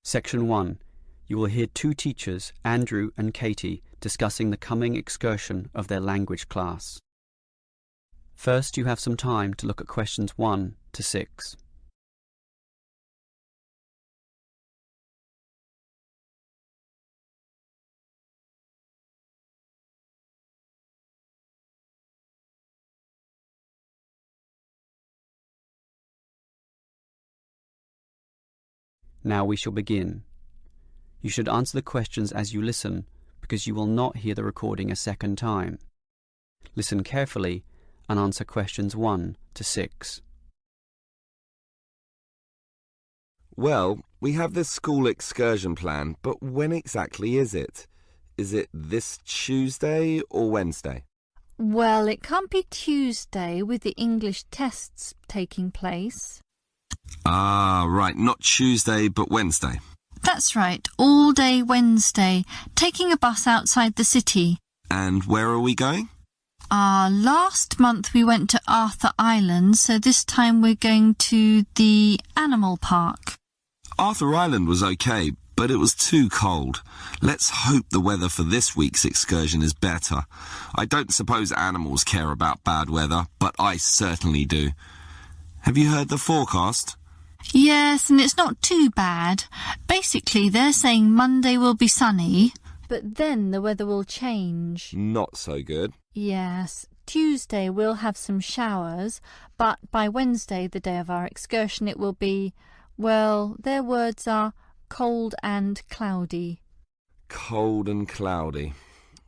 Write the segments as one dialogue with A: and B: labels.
A: Section 1. You will hear two teachers, Andrew and Katie, discussing the coming excursion of their language class. First, you have some time to look at questions 1 to 6. Now we shall begin. You should answer the questions as you listen, because you will not hear the recording a second time. Listen carefully and answer questions 1 to 6.
B: Well, we have this school excursion plan, but when exactly is it? Is it this Tuesday or Wednesday?
C: Well, it can't be Tuesday with the English tests taking place.
B: Ah, right, not Tuesday but Wednesday.
C: That's right, all day Wednesday, taking a bus outside the city.
B: And where are we going?
C: Last month we went to Arthur Island, so this time we're going to the animal park.
B: Arthur Island was okay, but it was too cold. Let's hope the weather for this week's excursion is better. I don't suppose animals care about bad weather, but I certainly do. Have you heard the forecast?
C: Yes, and it's not too bad. Basically, they're saying Monday will be sunny, but then the weather will change.
B: Not so good.
C: Yes, Tuesday we'll have some showers, but by Wednesday, the day of our excursion, it will be, well, their words are cold and cloudy.
B: Cold and cloudy.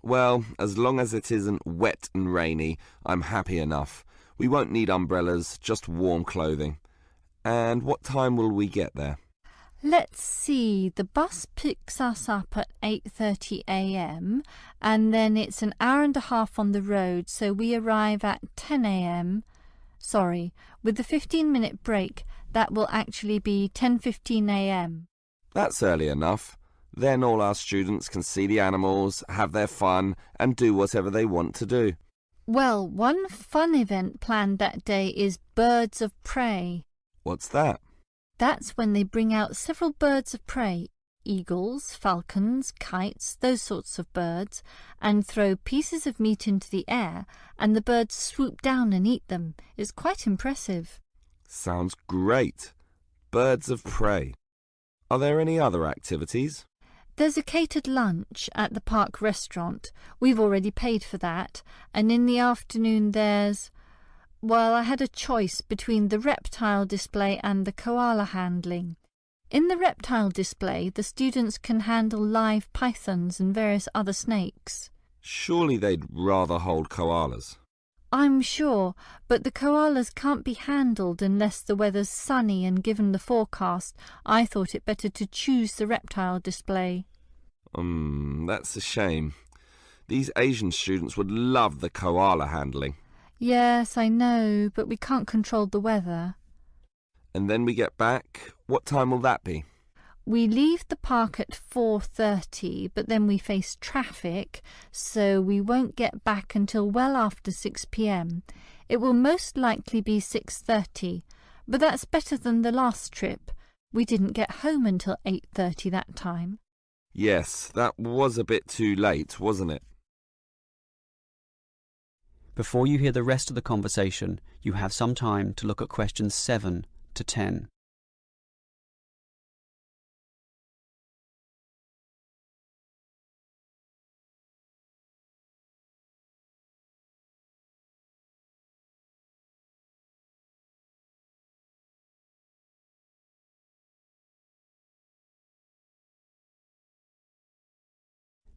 B: Well, as long as it isn't wet and rainy, I'm happy enough. We won't need umbrellas, just warm clothing. And what time will we get there?
C: Let's see, the bus picks us up at 8:30 a.m. and then it's an hour and a half on the road, so we arrive at 10 a.m. Sorry, with the 15-minute break, that will actually be 10:15 a.m.
B: That's early enough. Then all our students can see the animals, have their fun, and do whatever they want to do.
C: Well, one fun event planned that day is Birds of Prey.
B: What's that?
C: That's when they bring out several birds of prey, eagles, falcons, kites, those sorts of birds, and throw pieces of meat into the air, and the birds swoop down and eat them. It's quite impressive.
B: Sounds great. Birds of prey. Are there any other activities?
C: There's a catered lunch at the park restaurant. We've already paid for that. And in the afternoon there's... Well, I had a choice between the reptile display and the koala handling. In the reptile display, the students can handle live pythons and various other snakes.
B: Surely they'd rather hold koalas.
C: I'm sure, but the koalas can't be handled unless the weather's sunny, and given the forecast, I thought it better to choose the reptile display.
B: That's a shame. These Asian students would love the koala handling.
C: Yes, I know, but we can't control the weather.
B: And then we get back. What time will that be?
C: We leave the park at 4:30, but then we face traffic, so we won't get back until well after 6 p.m. It will most likely be 6:30, but that's better than the last trip. We didn't get home until 8:30 that time.
B: Yes, that was a bit too late, wasn't it?
A: Before you hear the rest of the conversation, you have some time to look at questions 7 to 10.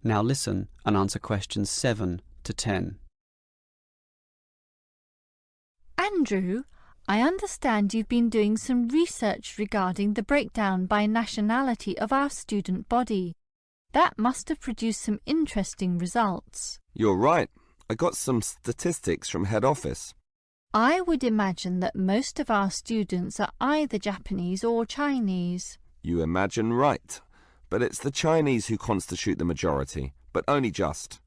A: Now listen and answer questions 7 to 10.
C: Andrew, I understand you've been doing some research regarding the breakdown by nationality of our student body. That must have produced some interesting results.
B: You're right. I got some statistics from head office.
C: I would imagine that most of our students are either Japanese or Chinese.
B: You imagine right. But it's the Chinese who constitute the majority, but only just.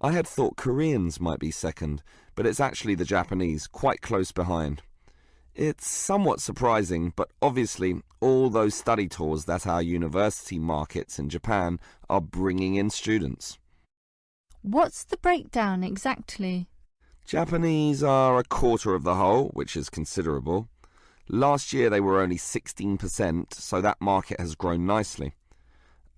B: I had thought Koreans might be second, but it's actually the Japanese, quite close behind. It's somewhat surprising, but obviously all those study tours that our university markets in Japan are bringing in students.
C: What's the breakdown exactly?
B: Japanese are a quarter of the whole, which is considerable. Last year they were only 16%, so that market has grown nicely.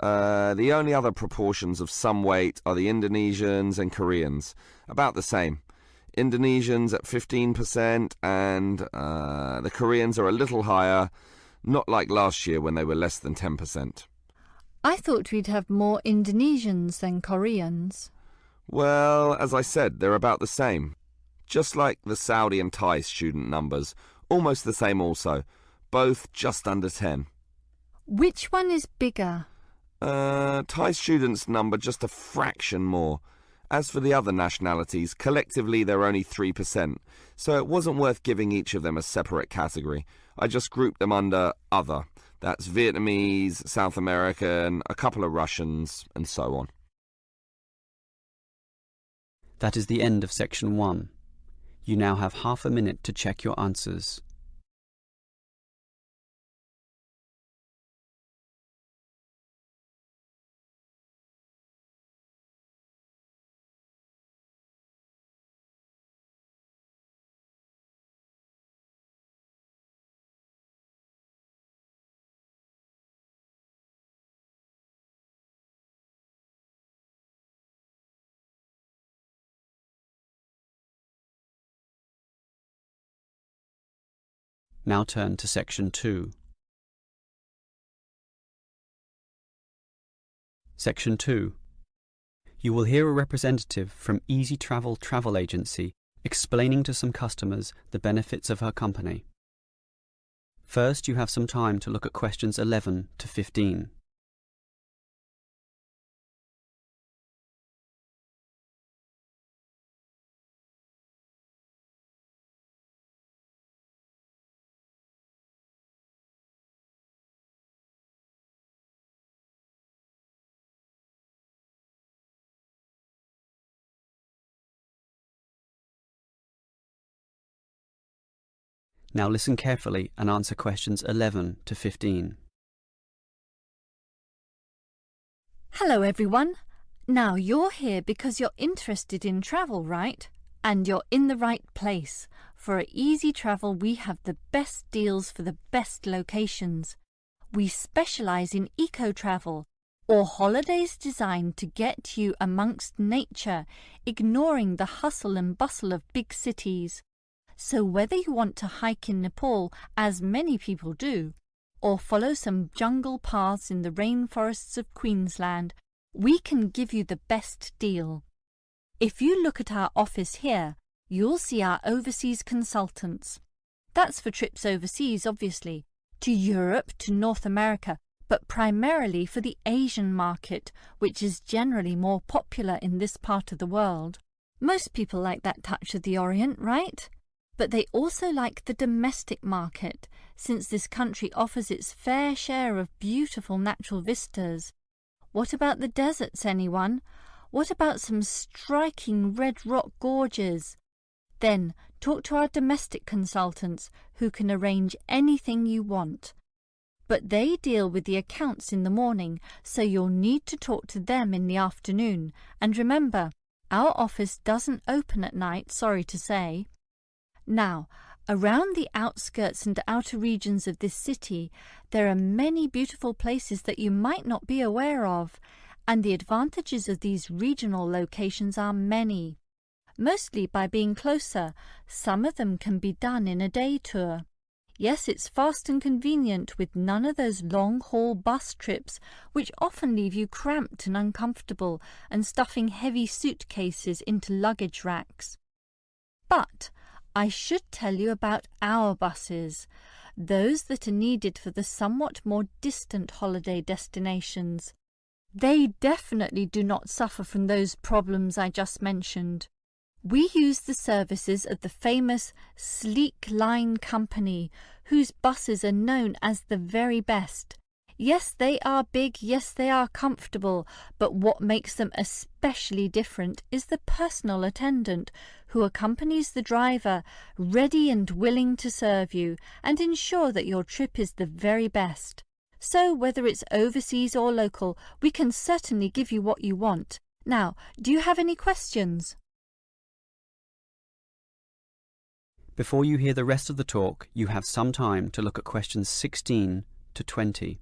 B: The only other proportions of some weight are the Indonesians and Koreans, about the same. Indonesians at 15% and the Koreans are a little higher, not like last year when they were less than 10%.
C: I thought we'd have more Indonesians than Koreans.
B: Well, as I said, they're about the same. Just like the Saudi and Thai student numbers, almost the same also, both just under 10.
C: Which one is bigger?
B: Thai students number just a fraction more. As for the other nationalities, collectively they're only 3%, so it wasn't worth giving each of them a separate category. I just grouped them under other. That's Vietnamese, South American, a couple of Russians, and so on.
A: That is the end of section 1. You now have half a minute to check your answers. Now turn to section 2. Section 2. You will hear a representative from Easy Travel Travel Agency explaining to some customers the benefits of her company. First, you have some time to look at questions 11 to 15. Now listen carefully and answer questions 11 to 15.
C: Hello everyone. Now you're here because you're interested in travel, right? And you're in the right place. For at Easy Travel we have the best deals for the best locations. We specialise in eco-travel, or holidays designed to get you amongst nature, ignoring the hustle and bustle of big cities. So whether you want to hike in Nepal, as many people do, or follow some jungle paths in the rainforests of Queensland, we can give you the best deal. If you look at our office here, you'll see our overseas consultants. That's for trips overseas, obviously, to Europe, to North America, but primarily for the Asian market, which is generally more popular in this part of the world. Most people like that touch of the Orient, right? But they also like the domestic market, since this country offers its fair share of beautiful natural vistas. What about the deserts, anyone? What about some striking red rock gorges? Then talk to our domestic consultants, who can arrange anything you want. But they deal with the accounts in the morning, so you'll need to talk to them in the afternoon. And remember, our office doesn't open at night, sorry to say. Now, around the outskirts and outer regions of this city, there are many beautiful places that you might not be aware of, and the advantages of these regional locations are many. Mostly by being closer, some of them can be done in a day tour. Yes, it's fast and convenient with none of those long-haul bus trips which often leave you cramped and uncomfortable and stuffing heavy suitcases into luggage racks. But I should tell you about our buses, those that are needed for the somewhat more distant holiday destinations. They definitely do not suffer from those problems I just mentioned. We use the services of the famous Sleek Line Company, whose buses are known as the very best. Yes, they are big, yes, they are comfortable, but what makes them especially different is the personal attendant who accompanies the driver, ready and willing to serve you and ensure that your trip is the very best. So whether it's overseas or local, we can certainly give you what you want. Now, do you have any questions?
A: Before you hear the rest of the talk, you have some time to look at questions 16 to 20.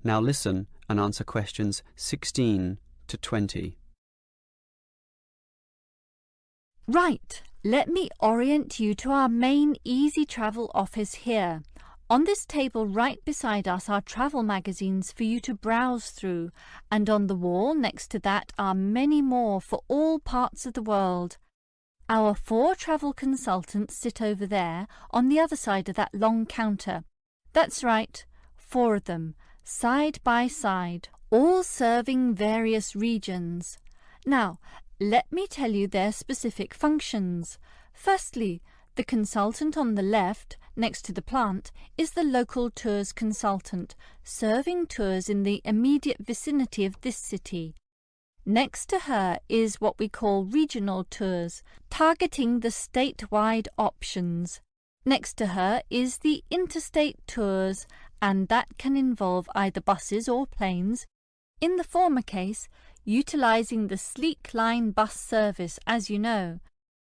A: Now listen and answer questions 16 to 20.
C: Right, let me orient you to our main Easy Travel office here. On this table right beside us are travel magazines for you to browse through, and on the wall next to that are many more for all parts of the world. Our 4 travel consultants sit over there on the other side of that long counter. That's right, 4 of them, side by side, all serving various regions. Now, let me tell you their specific functions. Firstly, the consultant on the left, next to the plant, is the local tours consultant, serving tours in the immediate vicinity of this city. Next to her is what we call regional tours, targeting the statewide options. Next to her is the interstate tours, and that can involve either buses or planes. In the former case, utilising the Sleek Line bus service, as you know.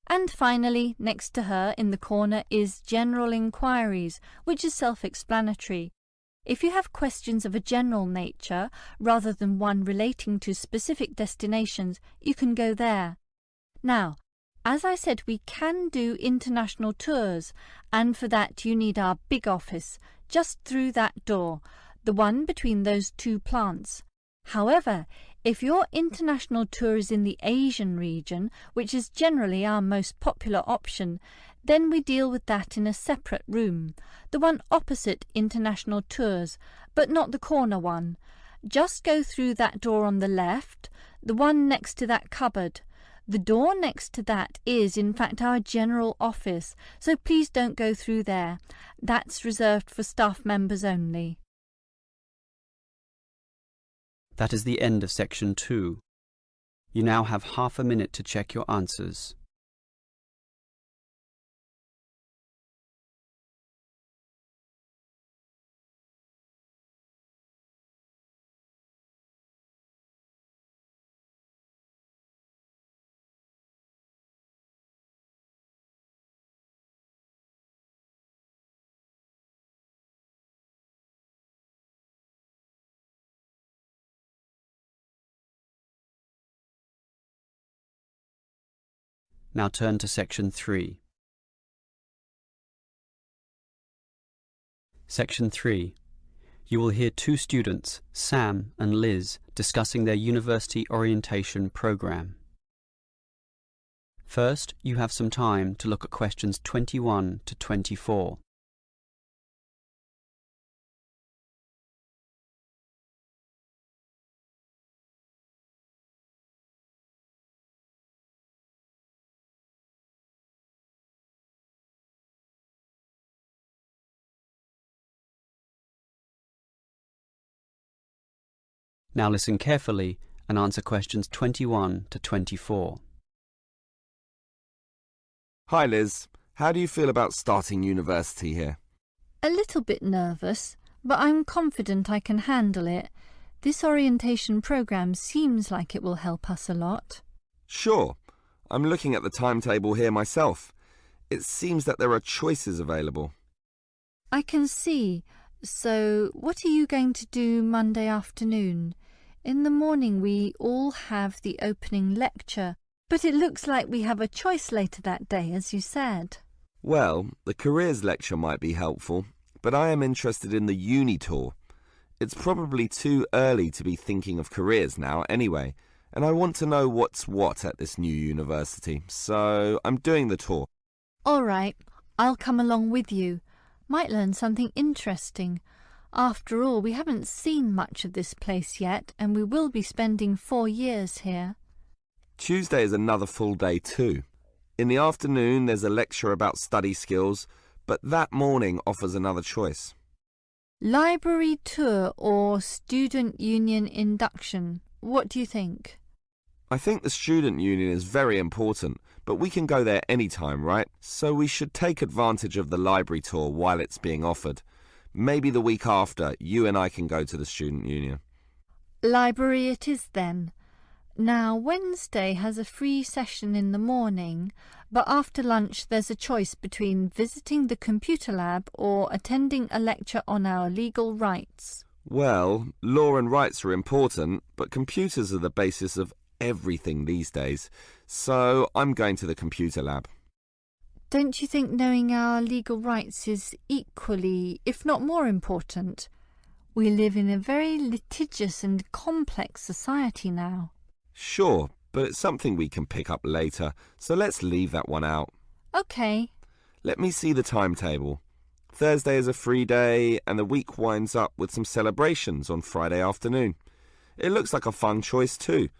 C: And finally, next to her in the corner is General Inquiries, which is self-explanatory. If you have questions of a general nature, rather than one relating to specific destinations, you can go there. Now, as I said, we can do international tours, and for that you need our big office, just through that door, the one between those 2 plants. However, if your international tour is in the Asian region, which is generally our most popular option, then we deal with that in a separate room, the one opposite international tours, but not the corner one. Just go through that door on the left, the one next to that cupboard. The door next to that is, in fact, our general office, so please don't go through there. That's reserved for staff members only.
A: That is the end of section 2. You now have half a minute to check your answers. Now turn to section 3. Section 3. You will hear 2 students, Sam and Liz, discussing their university orientation program. First, you have some time to look at questions 21 to 24. Now listen carefully and answer questions 21 to 24.
B: Hi Liz, how do you feel about starting university here?
C: A little bit nervous, but I'm confident I can handle it. This orientation program seems like it will help us a lot.
B: Sure. I'm looking at the timetable here myself. It seems that there are choices available.
C: I can see. So, what are you going to do Monday afternoon? In the morning we all have the opening lecture, but it looks like we have a choice later that day, as you said.
B: Well, the careers lecture might be helpful, but I am interested in the uni tour. It's probably too early to be thinking of careers now anyway, and I want to know what's what at this new university, so I'm doing the tour.
C: All right, I'll come along with you. Might learn something interesting. After all, we haven't seen much of this place yet, and we will be spending 4 years here.
B: Tuesday is another full day too. In the afternoon there's a lecture about study skills, but that morning offers another choice.
C: Library tour or student union induction? What do you think?
B: I think the student union is very important, but we can go there any time, right? So we should take advantage of the library tour while it's being offered. Maybe the week after, you and I can go to the student union.
C: Library it is then. Now, Wednesday has a free session in the morning, but after lunch there's a choice between visiting the computer lab or attending a lecture on our legal rights.
B: Well, law and rights are important, but computers are the basis of everything these days, so I'm going to the computer lab.
C: Don't you think knowing our legal rights is equally, if not more important? We live in a very litigious and complex society now.
B: Sure, but it's something we can pick up later, so let's leave that one out.
C: OK.
B: Let me see the timetable. Thursday is a free day, and the week winds up with some celebrations on Friday afternoon. It looks like a fun choice too.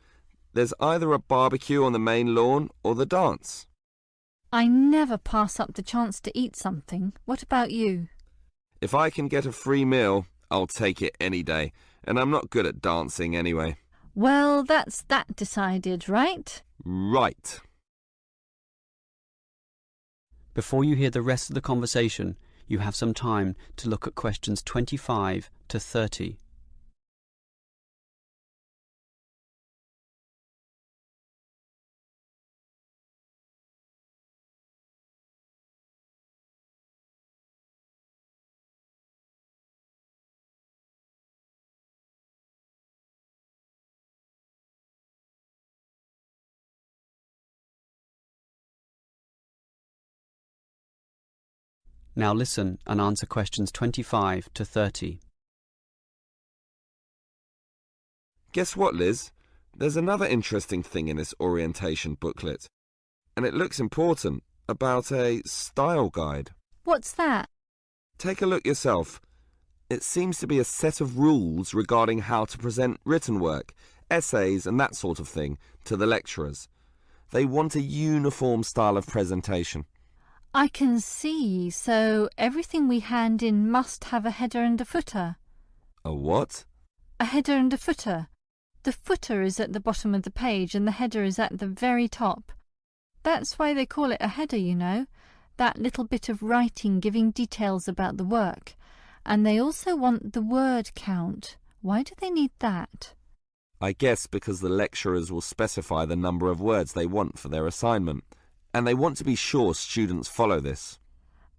B: There's either a barbecue on the main lawn or the dance.
C: I never pass up the chance to eat something. What about you?
B: If I can get a free meal, I'll take it any day, and I'm not good at dancing anyway.
C: Well, that's that decided, right?
B: Right.
A: Before you hear the rest of the conversation, you have some time to look at questions 25 to 30. Now listen and answer questions 25 to 30.
B: Guess what, Liz? There's another interesting thing in this orientation booklet, and it looks important, about a style guide.
C: What's that?
B: Take a look yourself. It seems to be a set of rules regarding how to present written work, essays and that sort of thing to the lecturers. They want a uniform style of presentation.
C: I can see, so everything we hand in must have a header and a footer.
B: A what?
C: A header and a footer. The footer is at the bottom of the page and the header is at the very top. That's why they call it a header, you know, that little bit of writing giving details about the work. And they also want the word count. Why do they need that?
B: I guess because the lecturers will specify the number of words they want for their assignment. And they want to be sure students follow this.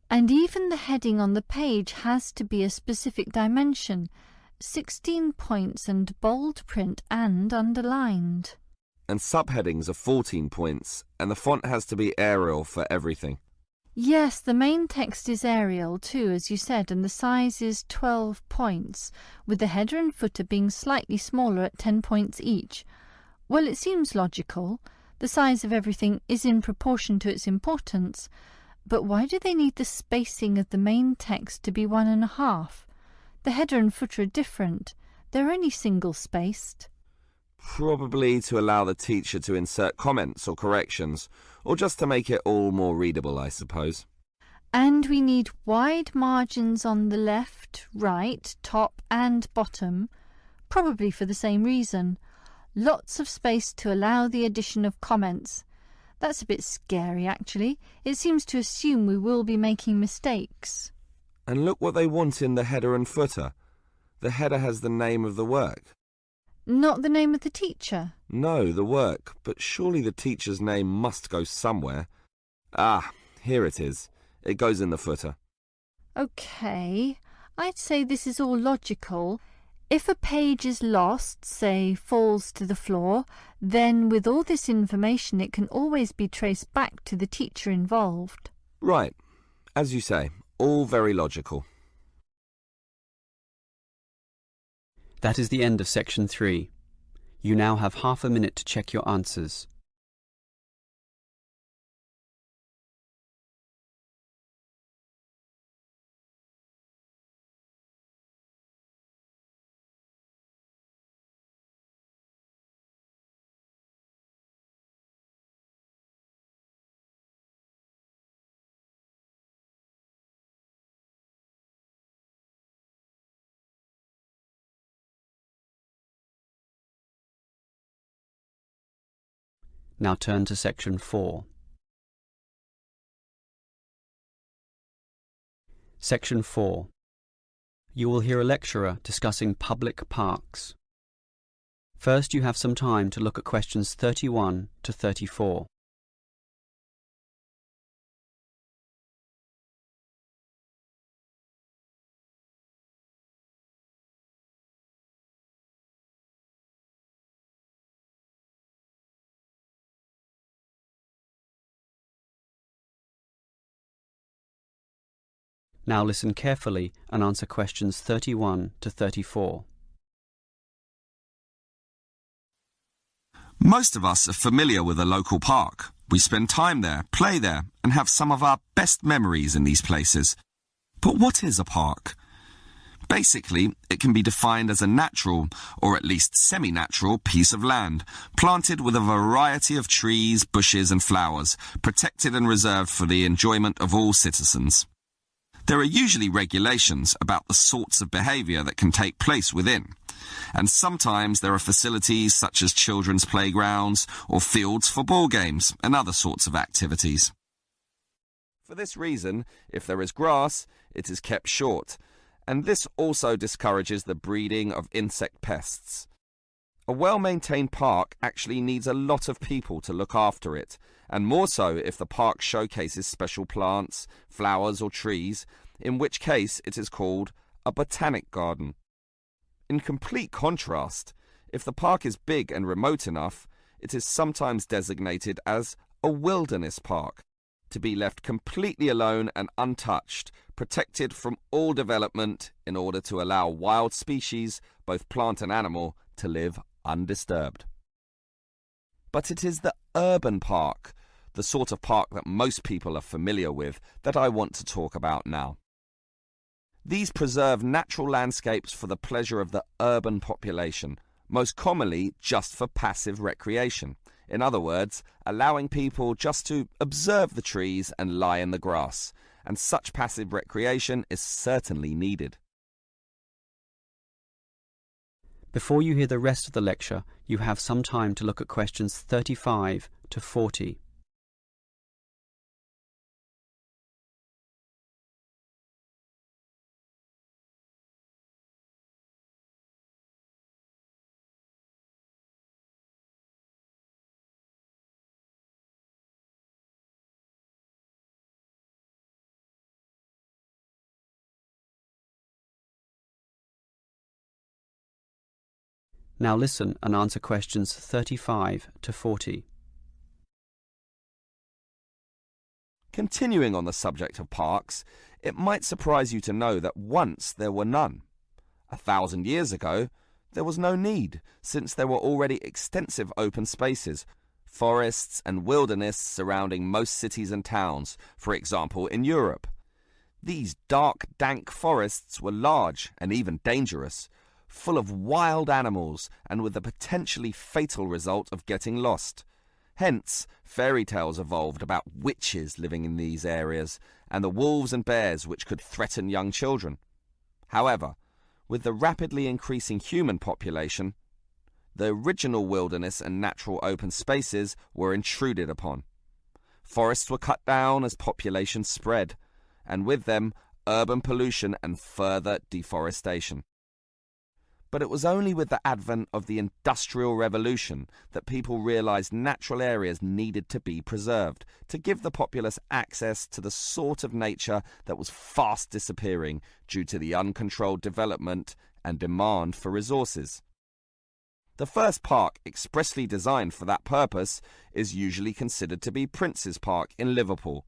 C: And even the heading on the page has to be a specific dimension, 16 points and bold print and underlined.
B: And subheadings are 14 points, and the font has to be Arial for everything.
C: Yes, the main text is Arial too, as you said, and the size is 12 points, with the header and footer being slightly smaller at 10 points each. Well, it seems logical. The size of everything is in proportion to its importance, but why do they need the spacing of the main text to be 1.5? The header and footer are different. They're only single-spaced.
B: Probably to allow the teacher to insert comments or corrections, or just to make it all more readable, I suppose.
C: And we need wide margins on the left, right, top and bottom, probably for the same reason. Lots of space to allow the addition of comments. That's a bit scary, actually. It seems to assume we will be making mistakes.
B: And look what they want in the header and footer. The header has the name of the work.
C: Not the name of the teacher?
B: No, the work, but surely the teacher's name must go somewhere. Ah, here it is. It goes in the footer.
C: OK, I'd say this is all logical. If a page is lost, say falls to the floor, then with all this information it can always be traced back to the teacher involved.
B: Right. As you say, all very logical.
A: That is the end of section 3. You now have half a minute to check your answers. Now turn to Section 4. Section 4. You will hear a lecturer discussing public parks. First, you have some time to look at questions 31 to 34. Now listen carefully and answer questions 31 to 34.
B: Most of us are familiar with a local park. We spend time there, play there, and have some of our best memories in these places. But what is a park? Basically, it can be defined as a natural, or at least semi-natural, piece of land, planted with a variety of trees, bushes and flowers, protected and reserved for the enjoyment of all citizens. There are usually regulations about the sorts of behaviour that can take place within, and sometimes there are facilities such as children's playgrounds or fields for ball games and other sorts of activities. For this reason, if there is grass, it is kept short, and this also discourages the breeding of insect pests. A well-maintained park actually needs a lot of people to look after it, and more so if the park showcases special plants, flowers or trees, in which case it is called a botanic garden. In complete contrast, if the park is big and remote enough, it is sometimes designated as a wilderness park, to be left completely alone and untouched, protected from all development in order to allow wild species, both plant and animal, to live undisturbed. But it is the urban park, the sort of park that most people are familiar with, that I want to talk about now. These preserve natural landscapes for the pleasure of the urban population, most commonly just for passive recreation. In other words, allowing people just to observe the trees and lie in the grass, and such passive recreation is certainly needed.
A: Before you hear the rest of the lecture, you have some time to look at questions 35 to 40. Now listen and answer questions 35 to 40.
B: Continuing on the subject of parks, it might surprise you to know that once there were none. 1,000 years ago, there was no need, since there were already extensive open spaces, forests and wilderness surrounding most cities and towns, for example in Europe. These dark, dank forests were large and even dangerous, full of wild animals and with the potentially fatal result of getting lost. Hence, fairy tales evolved about witches living in these areas and the wolves and bears which could threaten young children. However, with the rapidly increasing human population, the original wilderness and natural open spaces were intruded upon. Forests were cut down as population spread, and with them urban pollution and further deforestation. But it was only with the advent of the Industrial Revolution that people realized natural areas needed to be preserved to give the populace access to the sort of nature that was fast disappearing due to the uncontrolled development and demand for resources. The first park expressly designed for that purpose is usually considered to be Prince's Park in Liverpool.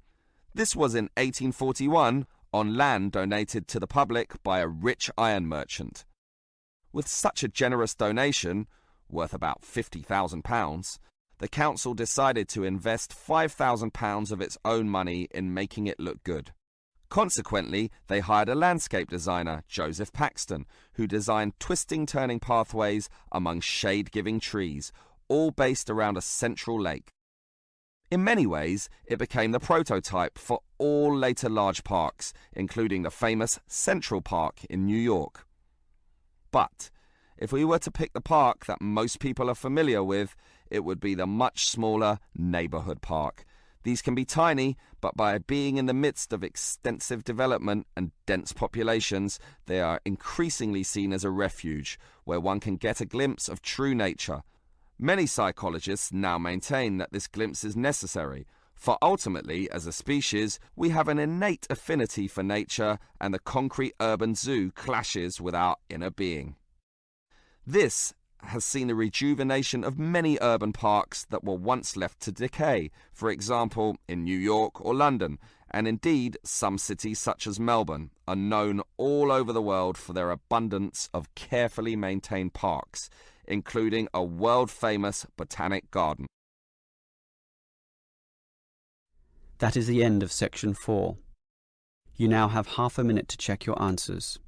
B: This was in 1841 on land donated to the public by a rich iron merchant. With such a generous donation, worth about £50,000, the council decided to invest £5,000 of its own money in making it look good. Consequently, they hired a landscape designer, Joseph Paxton, who designed twisting turning pathways among shade-giving trees, all based around a central lake. In many ways, it became the prototype for all later large parks, including the famous Central Park in New York. But if we were to pick the park that most people are familiar with, it would be the much smaller neighborhood park. These can be tiny, but by being in the midst of extensive development and dense populations, they are increasingly seen as a refuge where one can get a glimpse of true nature. Many psychologists now maintain that this glimpse is necessary, for ultimately, as a species, we have an innate affinity for nature, and the concrete urban zoo clashes with our inner being. This has seen the rejuvenation of many urban parks that were once left to decay, for example in New York or London, and indeed some cities such as Melbourne are known all over the world for their abundance of carefully maintained parks, including a world-famous botanic garden.
A: That is the end of section 4. You now have half a minute to check your answers.